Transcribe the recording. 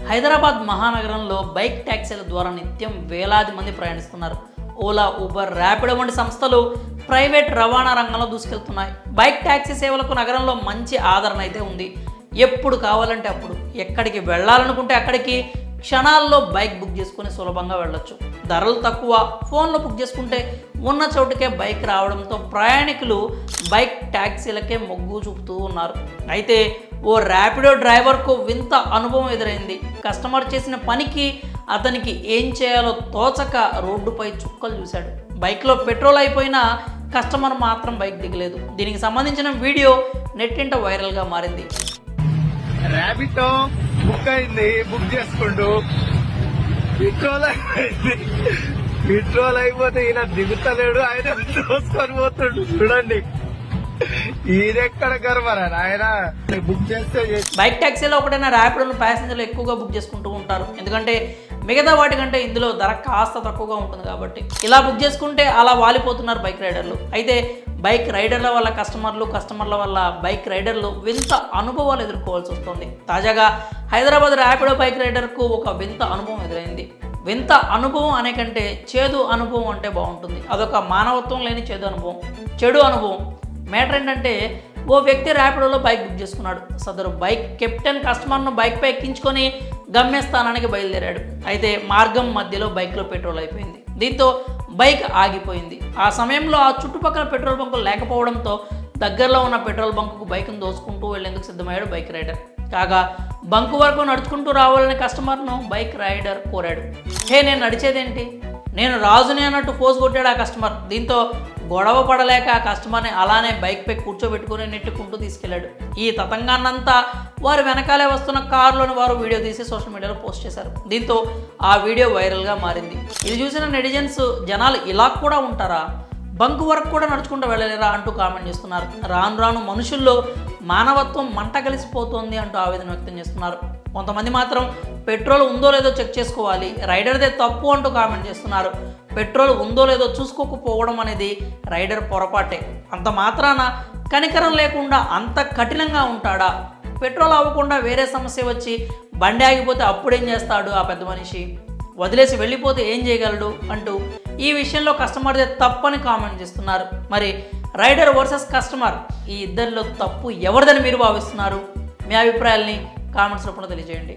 హైదరాబాద్ మహానగరంలో బైక్ ట్యాక్సీల ద్వారా నిత్యం వేలాది మంది ప్రయాణిస్తున్నారు. ఓలా, ఊబర్, ర్యాపిడో వంటి సంస్థలు ప్రైవేట్ రవాణా రంగంలో దూసుకెళ్తున్నాయి. బైక్ ట్యాక్సీ సేవలకు నగరంలో మంచి ఆదరణ అయితే ఉంది. ఎప్పుడు కావాలంటే అప్పుడు, ఎక్కడికి వెళ్ళాలనుకుంటే అక్కడికి క్షణాల్లో బైక్ బుక్ చేసుకుని సులభంగా వెళ్ళొచ్చు. ధరలు తక్కువ, ఫోన్లో బుక్ చేసుకుంటే ఉన్న చోటుకే బైక్ రావడంతో ప్రయాణికులు బైక్ ట్యాక్సీలకే మొగ్గు చూపుతూ ఉన్నారు. అయితే ఓ ర్యాపిడో డ్రైవర్కు వింత అనుభవం ఎదురైంది. కస్టమర్ చేసిన పనికి అతనికి ఏం చేయాలో తోచక రోడ్డుపై చుక్కలు చూశాడు. బైక్లో పెట్రోల్ అయిపోయినా కస్టమర్ మాత్రం బైక్ దిగలేదు. దీనికి సంబంధించిన వీడియో నెట్టింట వైరల్గా మారింది. ర్యాపిడో బుక్ అయింది, బుక్ చేసుకుంటూ పెట్రోల్ అయిపోతే ఈయన దిగుతలేడు, ఆయన చూసుకొని పోతుండు. చూడండి ఈయనెక్కడ గర్వరా ఆయన బుక్ చేస్తే. బైక్ ట్యాక్సీలో ఒకటైనా ర్యాపిడోను ప్యాసింజర్లు ఎక్కువగా బుక్ చేసుకుంటూ ఉంటారు. ఎందుకంటే మిగతా వాటికంటే ఇందులో ధర కాస్త తక్కువగా ఉంటుంది కాబట్టి ఇలా బుక్ చేసుకుంటే అలా వాలిపోతున్నారు బైక్ రైడర్లు. అయితే బైక్ రైడర్ల వల్ల కస్టమర్ల వల్ల బైక్ రైడర్లు వింత అనుభవాలు ఎదుర్కోవాల్సి వస్తుంది. తాజాగా హైదరాబాద్ ర్యాపిడో బైక్ రైడర్కు ఒక వింత అనుభవం ఎదురైంది. వింత అనుభవం అనే కంటే చేదు అనుభవం అంటే బాగుంటుంది. అదొక మానవత్వం లేని చెడు అనుభవం. మ్యాటర్ ఏంటంటే, ఓ వ్యక్తి ర్యాపిడోలో బైక్ బుక్ చేసుకున్నాడు. సదరు బైక్ కెప్టెన్ కస్టమర్ను బైక్పై ఎక్కించుకొని గమ్యస్థానానికి బయలుదేరాడు. అయితే మార్గం మధ్యలో బైక్లో పెట్రోల్ అయిపోయింది. దీంతో బైక్ ఆగిపోయింది. ఆ సమయంలో ఆ చుట్టుపక్కల పెట్రోల్ బంకులు లేకపోవడంతో దగ్గరలో ఉన్న పెట్రోల్ బంకుకు బైక్ను దోచుకుంటూ వెళ్లేందుకు సిద్ధమయ్యాడు బైక్ రైడర్. కాగా బంకు వరకు నడుచుకుంటూ రావాలని కస్టమర్ను బైక్ రైడర్ కోరాడు. నేను నడిచేదేంటి, నేను రాజుని అన్నట్టు ఫోజ్ కొట్టాడు ఆ కస్టమర్. దీంతో గొడవ పడలేక ఆ కస్టమర్ని అలానే బైక్పై కూర్చోబెట్టుకుని నెట్టుకుంటూ తీసుకెళ్లాడు. ఈ తతంగాన్నంతా వారు వెనకాలే వస్తున్న కారులోని వారు వీడియో తీసి సోషల్ మీడియాలో పోస్ట్ చేశారు. దీంతో ఆ వీడియో వైరల్గా మారింది. ఇది చూసిన నెటిజన్స్ జనాలు ఇలా కూడా ఉంటారా, బంకు వరకు కూడా నడుచుకుంటూ వెళ్ళలేరా అంటూ కామెంట్ చేస్తున్నారు. రాను రాను మనుషుల్లో మానవత్వం మంట కలిసిపోతోంది అంటూ ఆవేదన వ్యక్తం చేస్తున్నారు. కొంతమంది మాత్రం పెట్రోల్ ఉందో లేదో చెక్ చేసుకోవాలి, రైడర్దే తప్పు అంటూ కామెంట్ చేస్తున్నారు. పెట్రోల్ ఉందో లేదో చూసుకోకపోవడం అనేది రైడర్ పొరపాటే. అంత మాత్రాన కనికరం లేకుండా అంత కఠినంగా ఉంటాడా? పెట్రోల్ అవ్వకుండా వేరే సమస్య వచ్చి బండి ఆగిపోతే అప్పుడేం చేస్తాడు ఆ పెద్ద మనిషి? వదిలేసి వెళ్ళిపోతే ఏం చేయగలడు అంటూ ఈ విషయంలో కస్టమర్దే తప్పని కామెంట్ చేస్తున్నారు. మరి రైడర్ వర్సెస్ కస్టమర్, ఈ ఇద్దరిలో తప్పు ఎవరిదని మీరు భావిస్తున్నారు? మీ అభిప్రాయాల్ని కామెంట్స్ రూపంలో తెలియజేయండి.